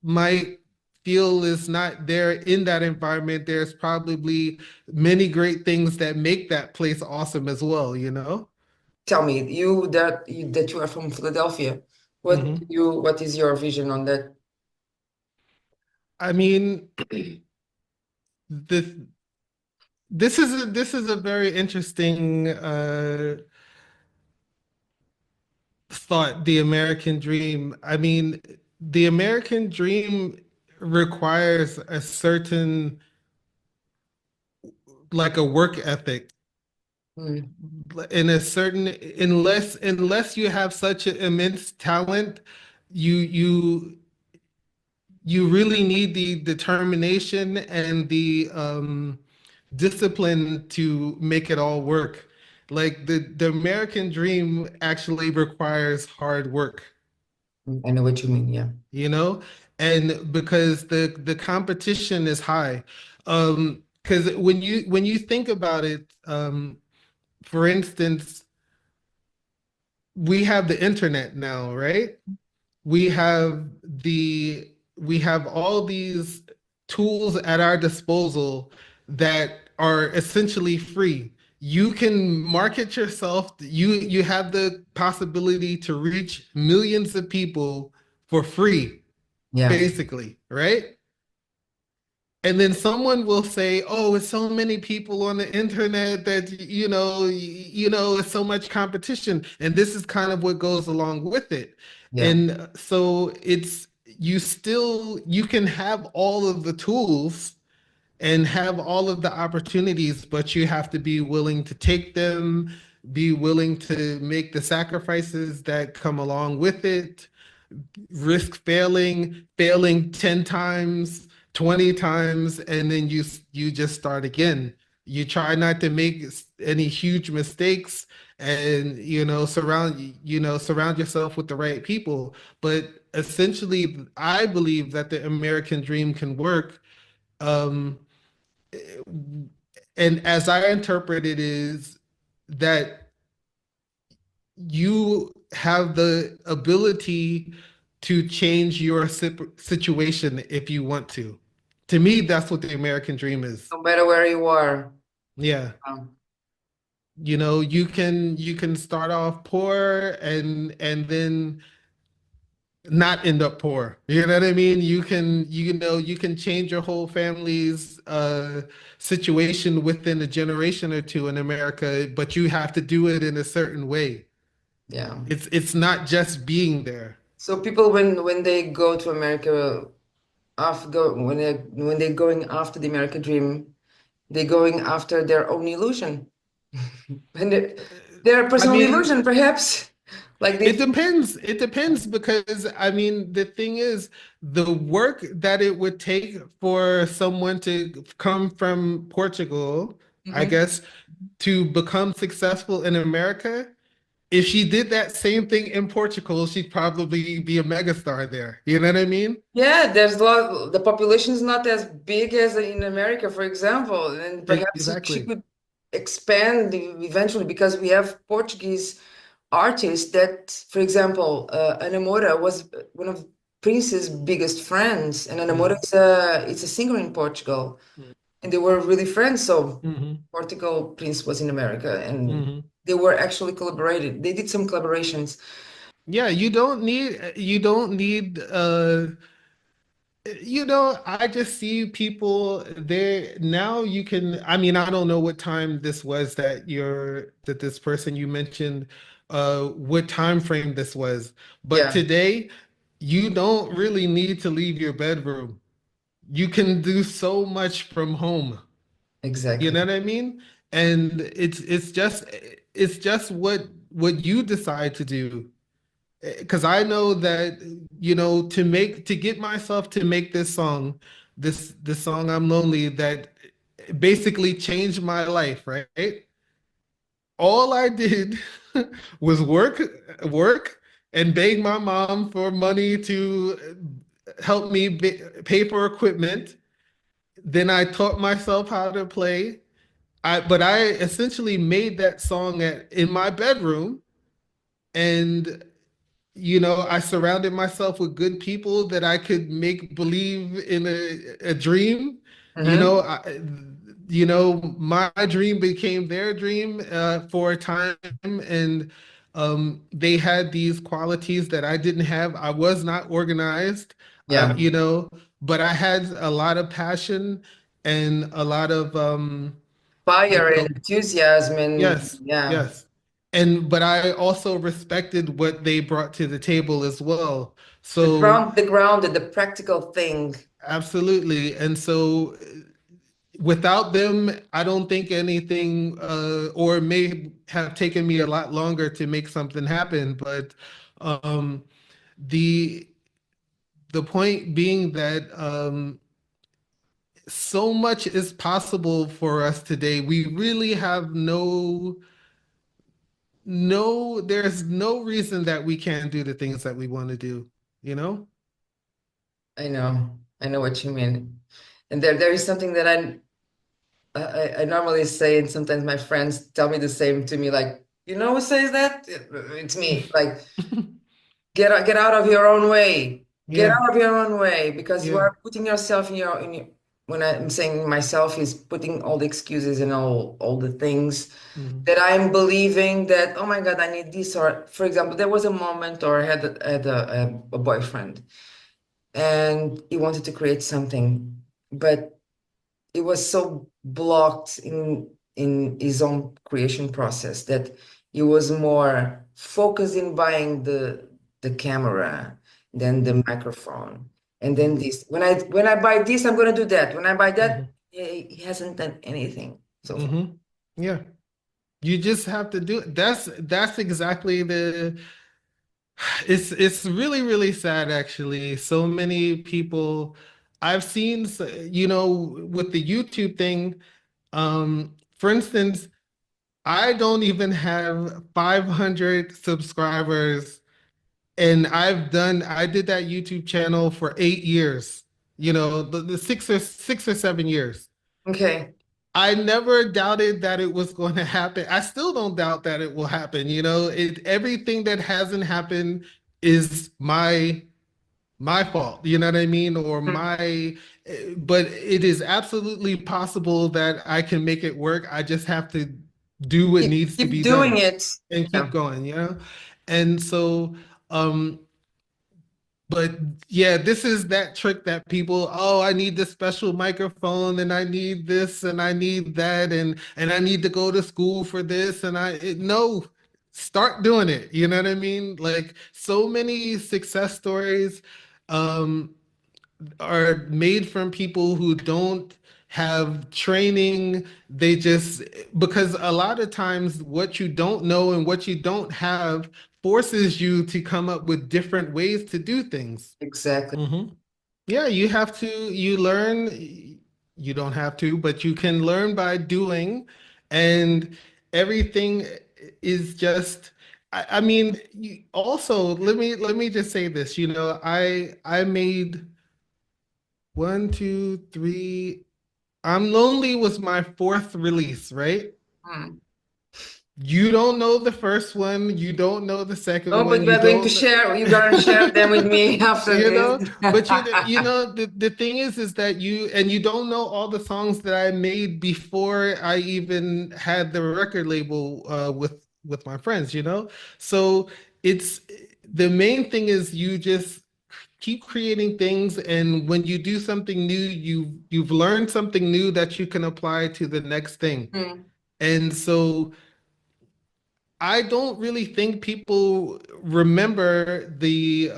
Speaker 2: might feel is not there in that environment, there's probably many great things that make that place awesome as well, you know?
Speaker 1: Tell me, that you are from Philadelphia.
Speaker 2: Mhm.
Speaker 1: What is your vision on that?
Speaker 2: I mean, this this is a very interesting thought, the American dream. I mean, the American dream requires a certain, like a work ethic.
Speaker 1: Mm.
Speaker 2: In a certain, unless you have such an immense talent, you you really need the determination and the discipline to make it all work. Like the American dream actually requires hard work,
Speaker 1: I know what you mean. Yeah.
Speaker 2: you know, and because the competition is high. Because when you think about it, for instance, we have the internet now, right? we have we have all these tools at our disposal that are essentially free. You can market yourself. You have the possibility to reach millions of people for free,
Speaker 1: Yeah.
Speaker 2: basically, right? And then someone will say, "Oh, it's so many people on the internet that it's so much competition." And this is kind of what goes along with it.
Speaker 1: Yeah.
Speaker 2: And so it's you can have all of the tools and have all of the opportunities, but you have to be willing to take them, be willing to make the sacrifices that come along with it, risk failing 10 times, 20 times, and then you just start again. You try not to make any huge mistakes, and surround yourself with the right people. But essentially, I believe that the American dream can work. Um, and as I interpret it is that you have the ability to change your situation if you want to. To me, that's what the American dream is.
Speaker 1: No matter where you are.
Speaker 2: Yeah.
Speaker 1: Um,
Speaker 2: You can start off poor and then not end up poor. You know what I mean? You can change your whole family's situation within a generation or two in America, but you have to do it in a certain way.
Speaker 1: yeah.
Speaker 2: It's not just being there.
Speaker 1: So people when they go to America after when they're going after the American dream, they're going after their own illusion. And their
Speaker 2: I
Speaker 1: personal
Speaker 2: mean,
Speaker 1: illusion, perhaps. Like they
Speaker 2: it
Speaker 1: think,
Speaker 2: depends. It depends because I mean, the thing is, the work that it would take for someone to come from Portugal, I
Speaker 1: mhm.
Speaker 2: guess, to become successful in America, if she did that same thing in Portugal, she'd probably be a megastar there. You know what I mean?
Speaker 1: Yeah, there's a lot, the population is not as big as in America, for example, and perhaps she
Speaker 2: Exactly.
Speaker 1: could expand eventually because we have Portuguese artists that, for example, Ana Moura was one of Prince's biggest friends, and Ana Moura
Speaker 2: Hmm.
Speaker 1: is a singer in Portugal, and they were really friends. So
Speaker 2: Hmm.
Speaker 1: Portugal, Prince was in America, and
Speaker 2: Hmm.
Speaker 1: they were actually collaborated. They did some collaborations.
Speaker 2: Yeah, I just see people there now. You can, I mean, I don't know what time this was that this person you mentioned, what time frame this was, but
Speaker 1: Yeah,
Speaker 2: today you don't really need to leave your bedroom. You can do so much from home. You
Speaker 1: exactly.
Speaker 2: know what I mean? And it's just what you decide to do. Because I know that to get myself to make this song, this song I'm lonely, that basically changed my life, right? All I did was work and beg my mom for money to help me pay for equipment. Then I taught myself how to play. But I essentially made that song in my bedroom, and I surrounded myself with good people that I could make believe in a dream. You
Speaker 1: Hmm.
Speaker 2: know, my dream became their dream for a time, and they had these qualities that I didn't have. I was not organized,
Speaker 1: Yeah,
Speaker 2: but I had a lot of passion and a lot of you
Speaker 1: fire and
Speaker 2: know,
Speaker 1: enthusiasm, and
Speaker 2: yes,
Speaker 1: yeah,
Speaker 2: yes. But I also respected what they brought to the table as well. So
Speaker 1: the ground, and the practical thing.
Speaker 2: absolutely. And so without them, I don't think anything, or it may have taken me a lot longer to make something happen. But um, the the point being that so much is possible for us today. We really have there's no reason that we can't do the things that we want to do, you know?
Speaker 1: I know what you mean. And there is something that I normally say, and sometimes my friends tell me the same to me, like, you know who says that? It's me. Like, get out of your own way. Get
Speaker 2: Yeah,
Speaker 1: out of your own way, because you
Speaker 2: yeah.
Speaker 1: are putting yourself in your, when I'm saying myself, is putting all the excuses and all the things
Speaker 2: Mhm.
Speaker 1: that I'm believing that, oh my God, I need this. Or for example, there was a moment, or I had a boyfriend, and he wanted to create something, but it was so blocked in his own creation process that he was more focused in buying the camera than the microphone. And then
Speaker 2: Mhm.
Speaker 1: this, when I buy this, I'm gonna do that. When I buy that,
Speaker 2: Mhm.
Speaker 1: he hasn't done anything so far.
Speaker 2: Mhm. Yeah. You just have to do it. That's exactly the it's really, really sad actually. So many people I've seen, with the YouTube thing, for instance, I don't even have 500 subscribers, and I did that YouTube channel for 8 years, the 6 or 7 years.
Speaker 1: Okay.
Speaker 2: I never doubted that it was going to happen. I still don't doubt that it will happen. Everything that hasn't happened is my fault. You know what I mean?
Speaker 1: Mm.
Speaker 2: But it is absolutely possible that I can make it work. I just have to do what needs to
Speaker 1: Keep
Speaker 2: be
Speaker 1: doing
Speaker 2: done
Speaker 1: it.
Speaker 2: and keep
Speaker 1: Yeah.
Speaker 2: going. And so, um, but yeah, this is that trick that people, oh, I need this special microphone and I need this and I need that and I need to go to school for this no, start doing it. You know what I mean? Like so many success stories um are made from people who don't have training. They just, because a lot of times what you don't know and what you don't have forces you to come up with different ways to do things.
Speaker 1: Exactly.
Speaker 2: Yeah, you learn, you don't have to, but you can learn by doing, and everything is just, I mean, also, let me just say this, I made one, two, three. I'm Lonely was my fourth release, right?
Speaker 1: Mm.
Speaker 2: You don't know the first one, you don't know the second
Speaker 1: Oh, but
Speaker 2: one,
Speaker 1: we
Speaker 2: you
Speaker 1: are going to
Speaker 2: don't.
Speaker 1: share. You're gonna share them with me after this.
Speaker 2: But the thing is that you don't know all the songs that I made before I even had the record label with my friends. So it's the main thing is you just keep creating things, and when you do something new, you've learned something new that you can apply to the next thing.
Speaker 1: Mm.
Speaker 2: And so I don't really think people remember the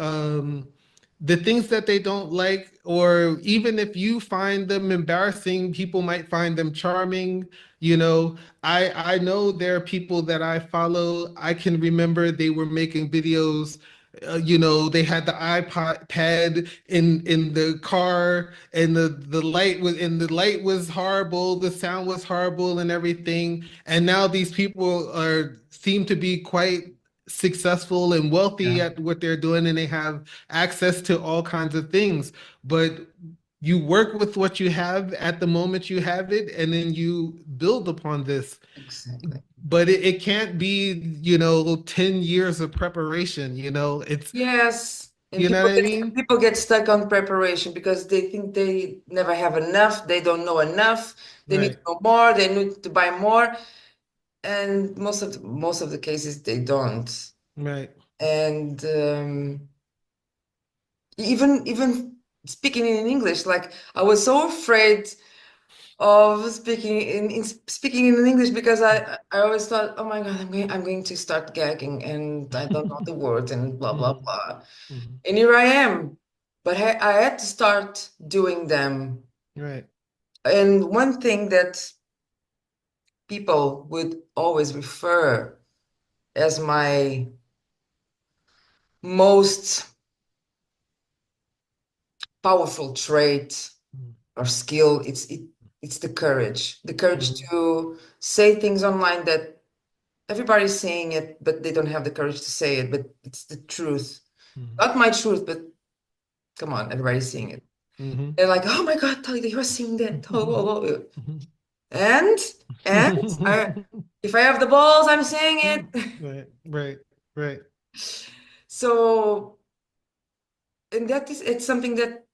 Speaker 2: things that they don't like, or even if you find them embarrassing, people might find them charming. I know there are people that I follow. I can remember they were making videos. They had the iPod pad in the car, and the light was horrible, the sound was horrible, and everything. And now these people seem to be quite successful and wealthy
Speaker 1: Yeah,
Speaker 2: at what they're doing, and they have access to all kinds of things. But you work with what you have at the moment you have it, and then you build upon this.
Speaker 1: exactly.
Speaker 2: But it can't be 10 years of preparation.
Speaker 1: Yes, and
Speaker 2: You know what I mean?
Speaker 1: people get stuck on preparation because they think they never have enough. They don't know enough. They need to
Speaker 2: Right,
Speaker 1: know more. They need to buy more, and most of the cases they don't.
Speaker 2: right.
Speaker 1: And even speaking in English, like I was so afraid of speaking in English because I always thought, oh my God, I'm going to start gagging and I don't know the words and blah blah
Speaker 2: Mhm,
Speaker 1: blah.
Speaker 2: mhm.
Speaker 1: And here I am. But I had to start doing them
Speaker 2: Right.
Speaker 1: And one thing that people would always refer as my most powerful trait or skill, it's the courage
Speaker 2: Mhm.
Speaker 1: to say things online that everybody's saying it, but they don't have the courage to say it, but it's the truth.
Speaker 2: Mhm.
Speaker 1: Not my truth, but come on, everybody's seeing it.
Speaker 2: Mhm.
Speaker 1: They're like, oh my God, Talita, you're seeing that. Oh,
Speaker 2: Mhm.
Speaker 1: oh, oh.
Speaker 2: Mhm.
Speaker 1: And and if I have the balls, I'm saying it.
Speaker 2: Right, right, right.
Speaker 1: So, and that is, it's something that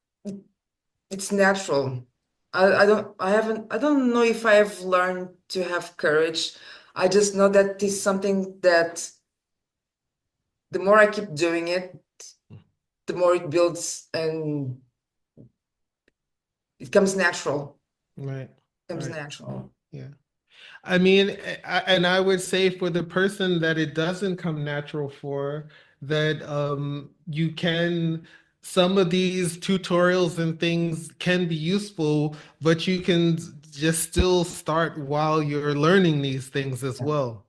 Speaker 1: it's natural. I don't know if I have learned to have courage. I just know that is something that the more I keep doing it, the more it builds and it comes natural.
Speaker 2: Right,
Speaker 1: It comes
Speaker 2: right.
Speaker 1: natural.
Speaker 2: Yeah. I mean, and I would say for the person that it doesn't come natural for, that you can, some of these tutorials and things can be useful, but you can just still start while you're learning these things as
Speaker 1: Yeah.
Speaker 2: well.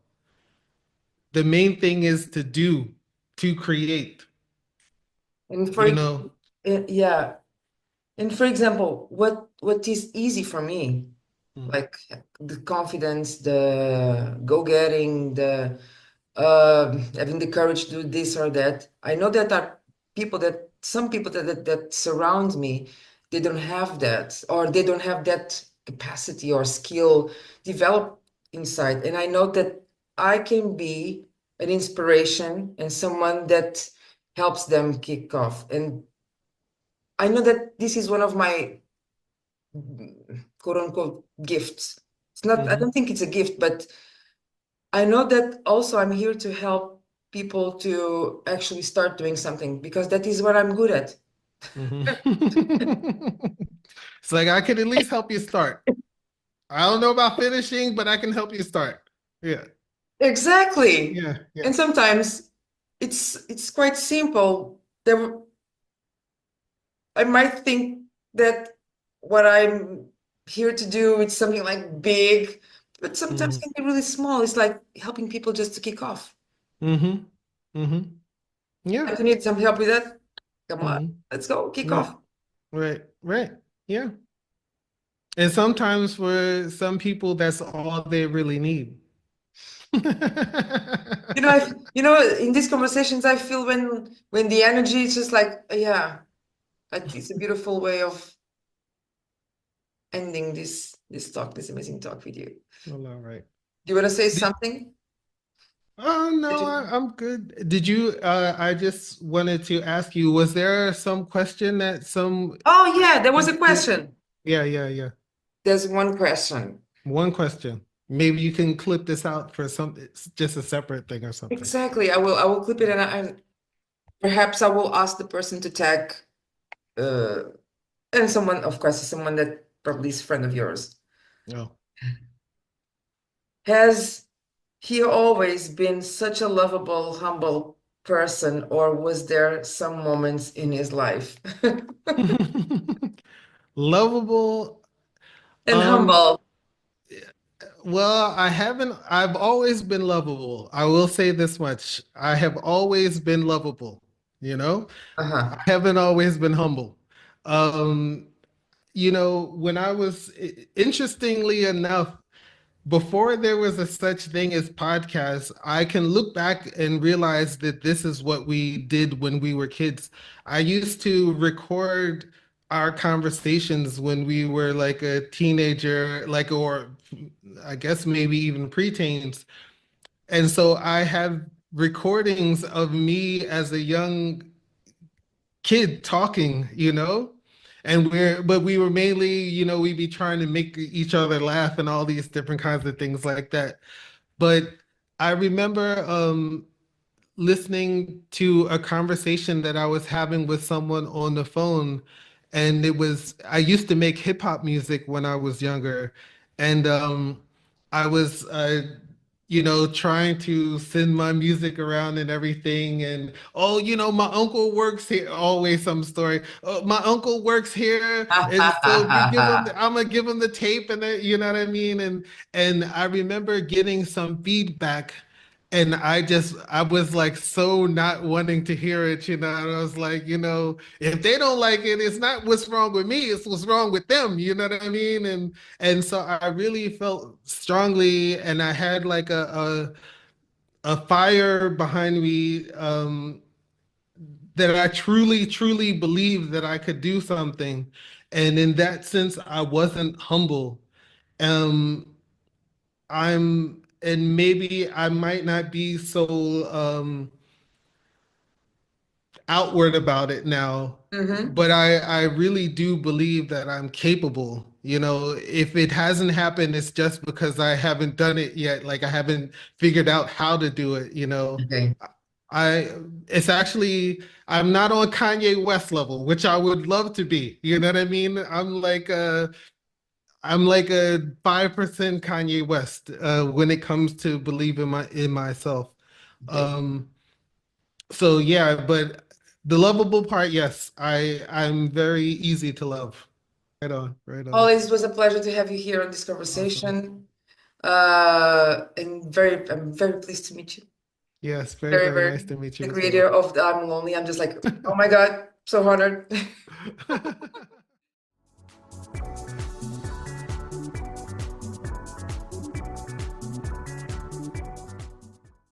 Speaker 2: The main thing is to do, to create,
Speaker 1: And
Speaker 2: you know.
Speaker 1: yeah, and for example, what is easy for me,
Speaker 2: Mm,
Speaker 1: like the confidence, the go-getting, the having the courage to do this or that. I know that are some people that surround me, they don't have that, or they don't have that capacity or skill developed inside. And I know that I can be an inspiration and someone that helps them kick off. And I know that this is one of my quote unquote gifts. It's not, I
Speaker 2: mhm,
Speaker 1: don't think it's a gift, but I know that also I'm here to help people to actually start doing something because that is what I'm good at.
Speaker 2: mhm. It's like I can at least help you start. I don't know about finishing, but I can help you start. Yeah,
Speaker 1: Exactly.
Speaker 2: yeah, yeah.
Speaker 1: And sometimes it's quite simple. I might think that what I'm here to do is something like big, but sometimes
Speaker 2: Hmm.
Speaker 1: can be really small. It's like helping people just to kick off.
Speaker 2: Hmm. Hmm. Yeah.
Speaker 1: If you need some help with that, come on,
Speaker 2: Hmm.
Speaker 1: let's go, kick
Speaker 2: Right,
Speaker 1: off.
Speaker 2: right, right. Yeah. And sometimes for some people, that's all they really need.
Speaker 1: In these conversations, I feel when the energy is just like, yeah, like it's a beautiful way of ending this talk, this amazing talk with you.
Speaker 2: Well, all right.
Speaker 1: Do you want to say
Speaker 2: Did-
Speaker 1: something?
Speaker 2: Oh
Speaker 1: Did
Speaker 2: no,
Speaker 1: you?
Speaker 2: I'm good. Did you? I just wanted to ask you, was there some question that some?
Speaker 1: Oh yeah, there was a question.
Speaker 2: Yeah, yeah, yeah.
Speaker 1: There's one question.
Speaker 2: One question. Maybe you can clip this out for some, it's just a separate thing or something.
Speaker 1: Exactly. I will clip it and perhaps I will ask the person to tag uh and someone, of course, someone that probably is a friend of yours.
Speaker 2: Oh.
Speaker 1: Has he always been such a lovable, humble person, or was there some moments in his life?
Speaker 2: Lovable.
Speaker 1: And
Speaker 2: Um,
Speaker 1: humble.
Speaker 2: well, I've always been lovable. I will say this much. I have always been lovable, you know? I
Speaker 1: Uh-huh.
Speaker 2: haven't always been humble. Um, when I was, interestingly enough, before there was a such thing as podcasts, I can look back and realize that this is what we did when we were kids. I used to record our conversations when we were like a teenager, like, or I guess maybe even preteens. And so I have recordings of me as a young kid talking, but we were mainly, we'd be trying to make each other laugh and all these different kinds of things like that. But I remember listening to a conversation that I was having with someone on the phone. And I used to make hip hop music when I was younger. And I was you know, trying to send my music around and everything. And oh, you know, my uncle works here. Always some story. Oh, my uncle works here, and so if you give him, I'm gonna give him the tape, and you know what I mean. And I remember getting some feedback. And I was like so not wanting to hear it, you know. And I was like, you know, if they don't like it, it's not what's wrong with me, it's what's wrong with them, you know what I mean? And so I really felt strongly, and I had like a fire behind me, that I truly believed that I could do something. And in that sense, I wasn't humble. Um, and maybe I might not be so outward about it now,
Speaker 1: Hmm.
Speaker 2: but I really do believe that I'm capable. You know, if it hasn't happened, it's just because I haven't done it yet. Like I haven't figured out how to do it, you know.
Speaker 1: Okay.
Speaker 2: I it's actually I'm not on Kanye West level, which I would love to be. You know what I mean? I'm like a 5% Kanye West when it comes to believing in myself.
Speaker 1: Okay.
Speaker 2: Um, so yeah, but the lovable part, yes, I'm very easy to love. Right on, right on.
Speaker 1: Always was a pleasure to have you here on this
Speaker 2: Awesome.
Speaker 1: conversation. And I'm very pleased to meet you.
Speaker 2: Yes, very,
Speaker 1: Very,
Speaker 2: very nice
Speaker 1: very
Speaker 2: to meet
Speaker 1: the
Speaker 2: you as
Speaker 1: creator
Speaker 2: well.
Speaker 1: of the I'm Lonely. I'm just like, oh my God, so honored.